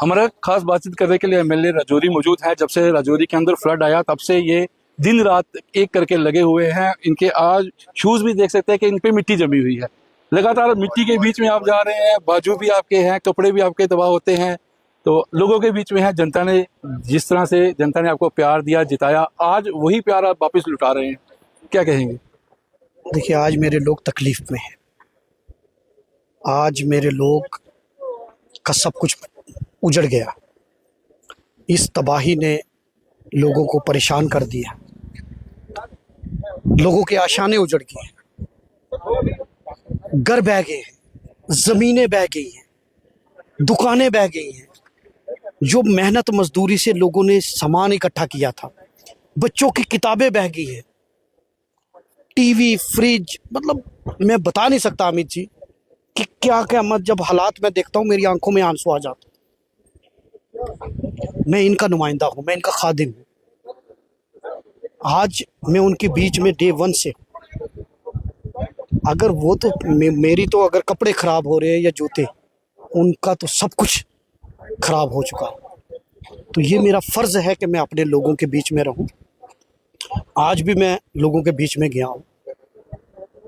हमारा खास बातचीत करने के लिए एमएलए राजौरी मौजूद है। जब से राजौरी के अंदर फ्लड आया तब से ये दिन रात एक करके लगे हुए हैं। इनके आज शूज भी देख सकते हैं कि इन पे मिट्टी जमी हुई है। लगातार मिट्टी के बीच में आप जा रहे हैं, बाजू भी आपके हैं, कपड़े भी आपके तबाह होते हैं। तो लोगों के बीच में है, जनता ने जिस तरह से जनता ने आपको प्यार दिया, जिताया, आज वही प्यार आप वापस लुटा रहे हैं, क्या कहेंगे? देखिए, आज मेरे लोग तकलीफ में हैं। आज मेरे लोग का सब कुछ उजड़ गया। इस तबाही ने लोगों को परेशान कर दिया। लोगों की आशाएं उजड़ गई हैं, घर बह गए हैं, ज़मीनें बह गई हैं, दुकानें बह गई हैं। जो मेहनत मजदूरी से लोगों ने सामान इकट्ठा किया था, बच्चों की किताबें बह गई हैं, टीवी, फ्रिज, मतलब मैं बता नहीं सकता अमित जी कि क्या क्या। मत जब हालात मैं देखता हूँ मेरी आंखों में आंसू आ जाते। मैं इनका नुमाइंदा हूँ, मैं इनका खादिम हूँ। आज मैं उनके बीच में डे वन से, अगर वो तो मेरी तो अगर कपड़े खराब हो रहे हैं या जूते, उनका तो सब कुछ खराब हो चुका है। तो ये मेरा फ़र्ज़ है कि मैं अपने लोगों के बीच में रहूं। आज भी मैं लोगों के बीच में गया हूँ।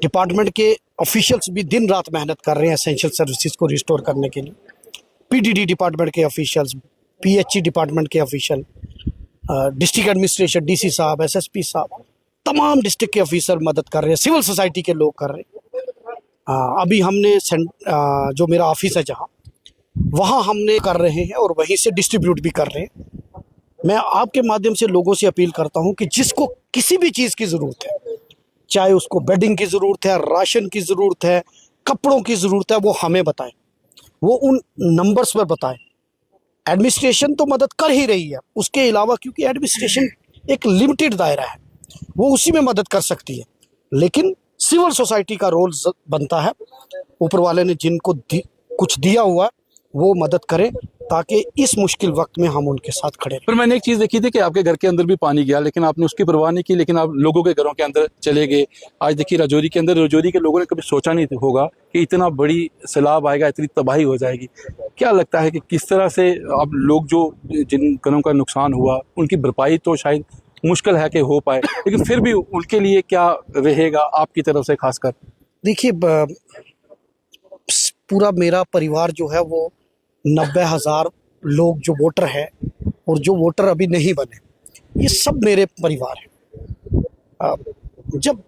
डिपार्टमेंट के ऑफिशियल्स भी दिन रात मेहनत कर रहे हैं एसेंशियल सर्विसेज को रिस्टोर करने के लिए। पीडीडी डिपार्टमेंट के ऑफिशियल्स, पीएचई डिपार्टमेंट के ऑफिशियल, डिस्ट्रिक्ट एडमिनिस्ट्रेशन, डीसी साहब, एसएसपी साहब, तमाम डिस्ट्रिक्ट के ऑफिसर मदद कर रहे हैं, सिविल सोसाइटी के लोग कर रहे हैं। अभी हमने जो मेरा ऑफिस है जहाँ, वहाँ हमने कर रहे हैं और वहीं से डिस्ट्रीब्यूट भी कर रहे हैं। मैं आपके माध्यम से लोगों से अपील करता हूँ कि जिसको किसी भी चीज़ की ज़रूरत है, चाहे उसको बेडिंग की ज़रूरत है, राशन की ज़रूरत है, कपड़ों की ज़रूरत है, वो हमें बताएं, वो उन नंबर्स पर बताएं। एडमिनिस्ट्रेशन तो मदद कर ही रही है, उसके अलावा क्योंकि एडमिनिस्ट्रेशन एक लिमिटेड दायरा है, वो उसी में मदद कर सकती है, लेकिन सिविल सोसाइटी का रोल बनता है। ऊपर वाले ने जिनको कुछ दिया हुआ वो मदद करें, ताकि इस मुश्किल वक्त में हम उनके साथ खड़े रहें। पर मैंने एक चीज़ देखी थी कि आपके घर के अंदर भी पानी गया, लेकिन आपने उसकी परवाह नहीं की, लेकिन आप लोगों के घरों के अंदर चले गए। आज देखिए राजौरी के अंदर, राजौरी के लोगों ने कभी सोचा नहीं होगा कि इतना बड़ी सैलाब आएगा, इतनी तबाही हो जाएगी। क्या लगता है कि किस तरह से अब लोग जो जिन घरों का नुकसान हुआ उनकी भरपाई तो शायद मुश्किल है कि हो पाए, लेकिन फिर भी उनके लिए क्या रहेगा आपकी तरफ से खासकर? देखिए, पूरा मेरा परिवार जो है वो 90,000 लोग जो वोटर है और जो वोटर अभी नहीं बने, ये सब मेरे परिवार है। जब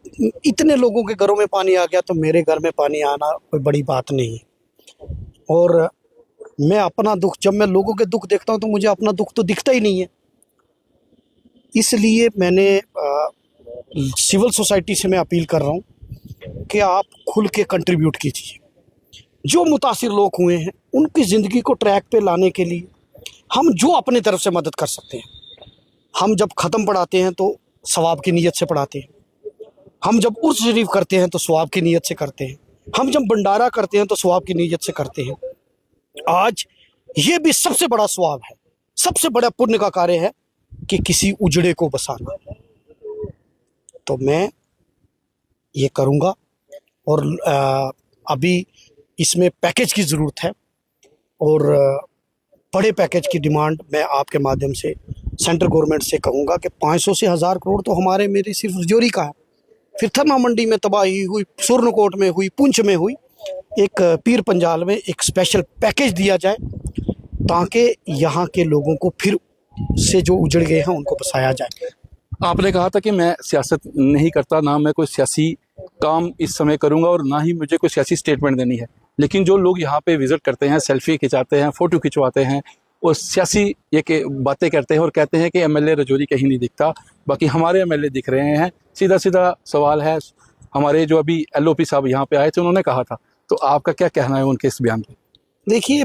इतने लोगों के घरों में पानी आ गया तो मेरे घर में पानी आना कोई बड़ी बात नहीं है। और मैं अपना दुख, जब मैं लोगों के दुख देखता हूँ तो मुझे अपना दुख तो दिखता ही नहीं है। इसलिए मैंने सिविल सोसाइटी से मैं अपील कर रहा हूँ कि आप खुल के कंट्रीब्यूट कीजिए। जो मुतासिर लोग हुए हैं उनकी ज़िंदगी को ट्रैक पे लाने के लिए हम जो अपने तरफ से मदद कर सकते हैं। हम जब ख़त्म पढ़ाते हैं तो सवाब की नीयत से पढ़ाते हैं, हम जब उर्स शरीफ करते हैं तो सवाब की नीयत से करते हैं, हम जब भंडारा करते हैं तो सवाब की नीयत से करते हैं। आज ये भी सबसे बड़ा सवाब है, सबसे बड़ा पुण्य का कार्य है कि किसी उजड़े को बसाना। तो मैं ये करूँगा। और अभी इसमें पैकेज की ज़रूरत है, और बड़े पैकेज की डिमांड मैं आपके माध्यम से सेंट्रल गवर्नमेंट से कहूँगा कि 500 से 1000 करोड़ तो हमारे मेरी सिर्फ राजौरी का है। फिर थरमा मंडी में तबाही हुई, सुरनकोट में हुई, पुंछ में हुई, एक पीर पंजाल में एक स्पेशल पैकेज दिया जाए ताकि यहाँ के लोगों को फिर से जो उजड़ गए हैं उनको बसाया जाए। आपने कहा था कि मैं सियासत नहीं करता, ना मैं कोई सियासी काम इस समय करूंगा और ना ही मुझे कोई सियासी स्टेटमेंट देनी है, लेकिन जो लोग यहाँ पे विजिट करते हैं, सेल्फी खिंचाते हैं, फ़ोटो खिंचवाते हैं और सियासी ये के बातें करते हैं और कहते हैं कि एमएलए राजौरी कहीं नहीं दिखता, बाकी हमारे एमएलए दिख रहे हैं। सीधा सीधा सवाल है, हमारे जो अभी एलओपी साहब यहाँ पे आए थे उन्होंने कहा था, तो आपका क्या कहना है उनके इस बयान पर? देखिए,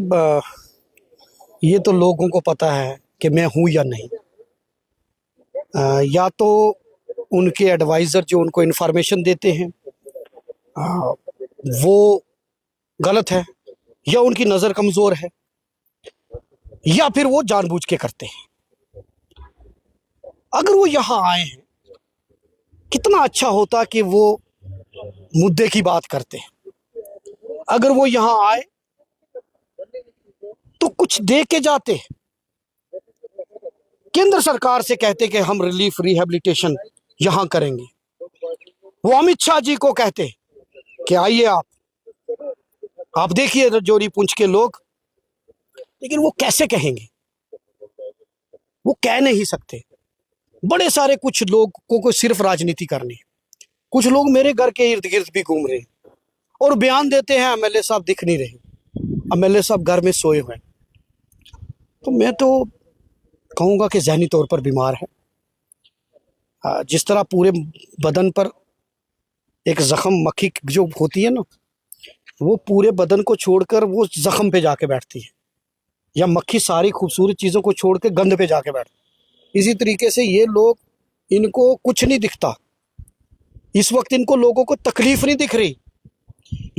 ये तो लोगों को पता है कि मैं हूँ या नहीं। या तो उनके एडवाइज़र जो उनको इन्फॉर्मेशन देते हैं वो गलत है, या उनकी नज़र कमज़ोर है, या फिर वो जानबूझ के करते हैं। अगर वो यहाँ आए हैं, कितना अच्छा होता कि वो मुद्दे की बात करते हैं। अगर वो यहाँ आए तो कुछ कुछ दे के जाते, केंद्र सरकार से कहते कि हम रिलीफ रिहैबिलिटेशन यहां करेंगे, वो अमित शाह जी को कहते कि आइए आप देखिए राजौरी पुंछ के लोग, लेकिन वो कैसे कहेंगे, वो कह नहीं सकते। बड़े सारे कुछ लोग को सिर्फ राजनीति करनी है, कुछ लोग मेरे घर के इर्द गिर्द भी घूम रहे हैं और बयान देते हैं एमएलए साहब दिख नहीं रहे, एमएलए साहब घर में सोए हुए हैं। तो मैं तो कहूँगा कि जहनी तौर पर बीमार है। जिस तरह पूरे बदन पर एक जख्म मक्खी जो होती है ना, वो पूरे बदन को छोड़कर वो जख्म पे जाके बैठती है, या मक्खी सारी खूबसूरत चीज़ों को छोड़ के गंद पे जाके बैठती है। इसी तरीके से ये लोग, इनको कुछ नहीं दिखता इस वक्त, इनको लोगों को तकलीफ नहीं दिख रही,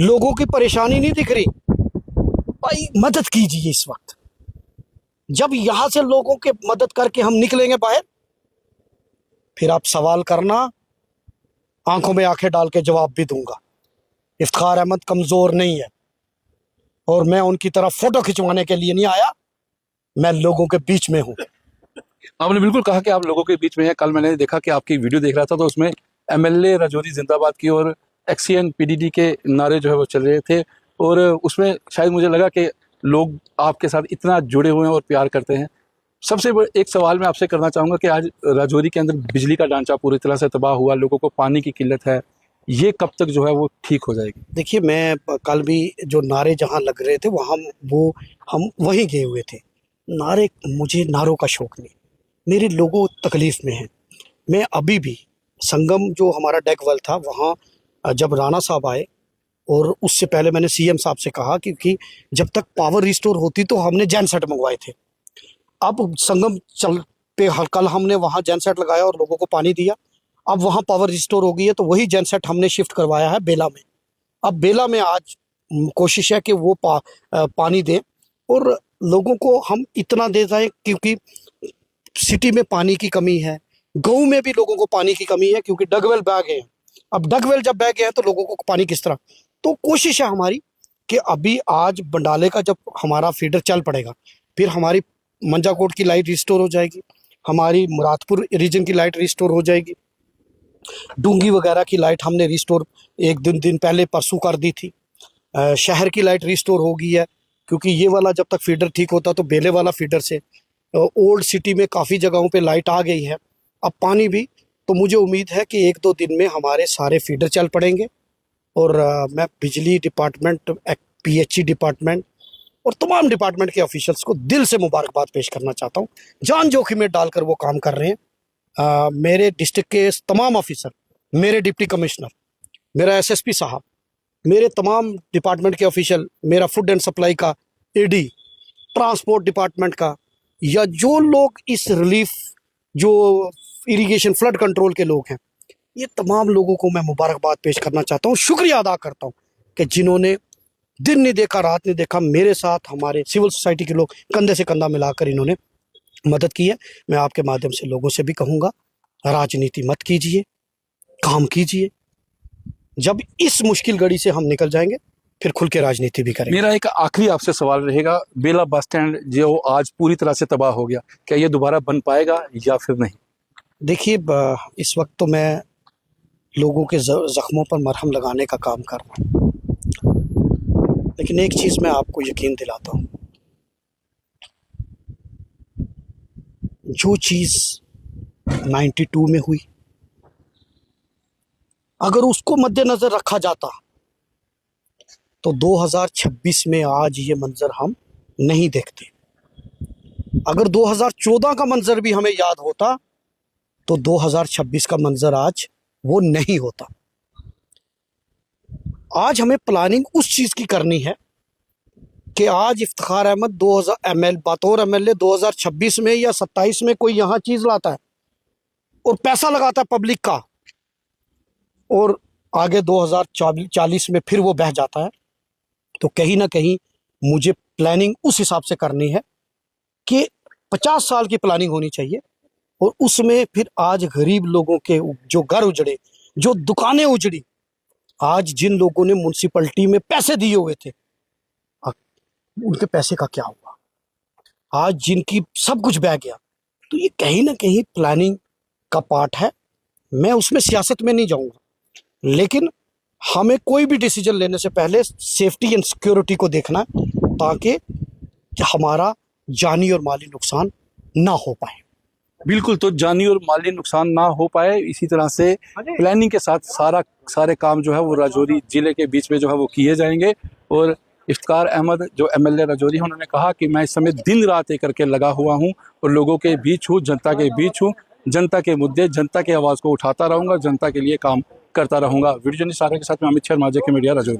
लोगों की परेशानी नहीं दिख रही। भाई मदद कीजिए इस वक्त। जब यहां से लोगों के मदद करके हम निकलेंगे बाहर, फिर आप सवाल करना, आंखों में आंखें डाल के जवाब भी दूंगा। इफ्तिखार अहमद कमजोर नहीं है और मैं उनकी तरफ फोटो खिंचवाने के लिए नहीं आया, मैं लोगों के बीच में हूं। आपने बिल्कुल कहा कि आप लोगों के बीच में हैं। कल मैंने देखा कि आपकी वीडियो देख रहा था, तो उसमें एमएलए राजौरी जिंदाबाद की और एक्सीएन पीडीडी के नारे जो है वो चल रहे थे, और उसमें शायद मुझे लगा कि लोग आपके साथ इतना जुड़े हुए हैं और प्यार करते हैं। सबसे एक सवाल मैं आपसे करना चाहूँगा कि आज राजौरी के अंदर बिजली का ढांचा पूरी तरह से तबाह हुआ, लोगों को पानी की किल्लत है, ये कब तक जो है वो ठीक हो जाएगी? देखिए, मैं कल भी जो नारे जहां लग रहे थे वहां हम वहीं गए हुए थे। नारे, मुझे नारों का शौक नहीं, मेरे लोगों तकलीफ में हैं। मैं अभी भी संगम जो हमारा डेकवेल था वहाँ जब राणा साहब आए, और उससे पहले मैंने सीएम साहब से कहा, क्योंकि जब तक पावर रिस्टोर होती तो हमने जेनसेट मंगवाए थे। अब संगम चल पे कल हमने वहाँ जेनसेट लगाया और लोगों को पानी दिया। अब वहाँ पावर रिस्टोर हो गई है, तो वही जेनसेट हमने शिफ्ट करवाया है बेला में। अब बेला में आज कोशिश है कि वो पानी दें और लोगों को हम इतना दे जाएं, क्योंकि सिटी में पानी की कमी है, गाँव में भी लोगों को पानी की कमी है, क्योंकि डगवेल बह गए हैं। अब डगवेल जब बह गए हैं तो लोगों को पानी किस तरह? तो कोशिश है हमारी कि अभी आज बंडाले का जब हमारा फीडर चल पड़ेगा, फिर हमारी मंजाकोट की लाइट रिस्टोर हो जाएगी, हमारी मुरादपुर रीजन की लाइट रिस्टोर हो जाएगी, डूंगी वगैरह की लाइट हमने रिस्टोर एक दिन पहले परसों कर दी थी। शहर की लाइट रिस्टोर हो गई है, क्योंकि ये वाला जब तक फीडर ठीक होता तो बेले वाला फीडर से ओल्ड सिटी में काफ़ी जगहों पे लाइट आ गई है। अब पानी भी, तो मुझे उम्मीद है कि 1-2 दिन में हमारे सारे फीडर चल पड़ेंगे। और मैं बिजली डिपार्टमेंट, पीएचई डिपार्टमेंट और तमाम डिपार्टमेंट के ऑफिशियल्स को दिल से मुबारकबाद पेश करना चाहता हूँ। जान जोखिम में डालकर वो काम कर रहे हैं। मेरे डिस्ट्रिक्ट के तमाम ऑफिसर, मेरे डिप्टी कमिश्नर, मेरा एसएसपी साहब, मेरे तमाम डिपार्टमेंट के ऑफिशियल, मेरा फूड एंड सप्लाई का एडी, ट्रांसपोर्ट डिपार्टमेंट का, या जो लोग इस रिलीफ, जो इरिगेशन फ्लड कंट्रोल के लोग हैं, ये तमाम लोगों को मैं मुबारकबाद पेश करना चाहता हूँ, शुक्रिया अदा करता हूँ कि जिन्होंने दिन नहीं देखा रात नहीं देखा, मेरे साथ हमारे सिविल सोसाइटी के लोग कंधे से कंधा मिलाकर इन्होंने मदद की है। मैं आपके माध्यम से लोगों से भी कहूँगा, राजनीति मत कीजिए, काम कीजिए। जब इस मुश्किल घड़ी से हम निकल जाएंगे फिर खुल के राजनीति भी करेंगे। मेरा एक आखिरी आपसे सवाल रहेगा, बेला बस स्टैंड जो आज पूरी तरह से तबाह हो गया, क्या ये दोबारा बन पाएगा या फिर नहीं? देखिए, इस वक्त तो मैं लोगों के जख्मों पर मरहम लगाने का काम कर रहा हूँ, लेकिन एक चीज़ मैं आपको यकीन दिलाता हूँ, जो चीज़ 92 में हुई, अगर उसको मद्देनज़र रखा जाता तो 2026 में आज ये मंजर हम नहीं देखते। अगर 2014 का मंजर भी हमें याद होता तो 2026 का मंजर आज वो नहीं होता। आज हमें प्लानिंग उस चीज़ की करनी है कि आज इफ्तिखार अहमद बतौर एमएलए 2026 में या 27 में कोई यहाँ चीज़ लाता है और पैसा लगाता है पब्लिक का, और आगे 2040 में फिर वो बह जाता है, तो कहीं ना कहीं मुझे प्लानिंग उस हिसाब से करनी है कि 50 साल की प्लानिंग होनी चाहिए। और उसमें फिर आज गरीब लोगों के जो घर उजड़े, जो दुकानें उजड़ी, आज जिन लोगों ने म्युनिसिपैलिटी में पैसे दिए हुए थे, उनके पैसे का क्या हुआ? आज जिनकी सब कुछ बह गया, तो ये कहीं ना कहीं प्लानिंग का पार्ट है। मैं उसमें सियासत में नहीं जाऊंगा, लेकिन हमें कोई भी डिसीजन लेने से पहले सेफ्टी एंड सिक्योरिटी को देखना है, ताकि हमारा जानी और माली नुकसान ना हो पाए। बिल्कुल, तो जानी और माली नुकसान ना हो पाए, इसी तरह से प्लानिंग के साथ सारे काम जो है वो राजौरी जिले के बीच में जो है वो किए जाएंगे। और इफ्तिकार अहमद जो एमएलए राजौरी हैं, उन्होंने कहा कि मैं इस समय दिन रात एक करके लगा हुआ हूं और लोगों के बीच हूं, जनता के बीच हूं, जनता के मुद्दे, जनता की आवाज़ को उठाता रहूंगा, जनता के लिए काम करता रहूंगा। वीडियो जर्नलिस्ट सागर के साथ में अमित शर्मा, जे के मीडिया, राजौरी।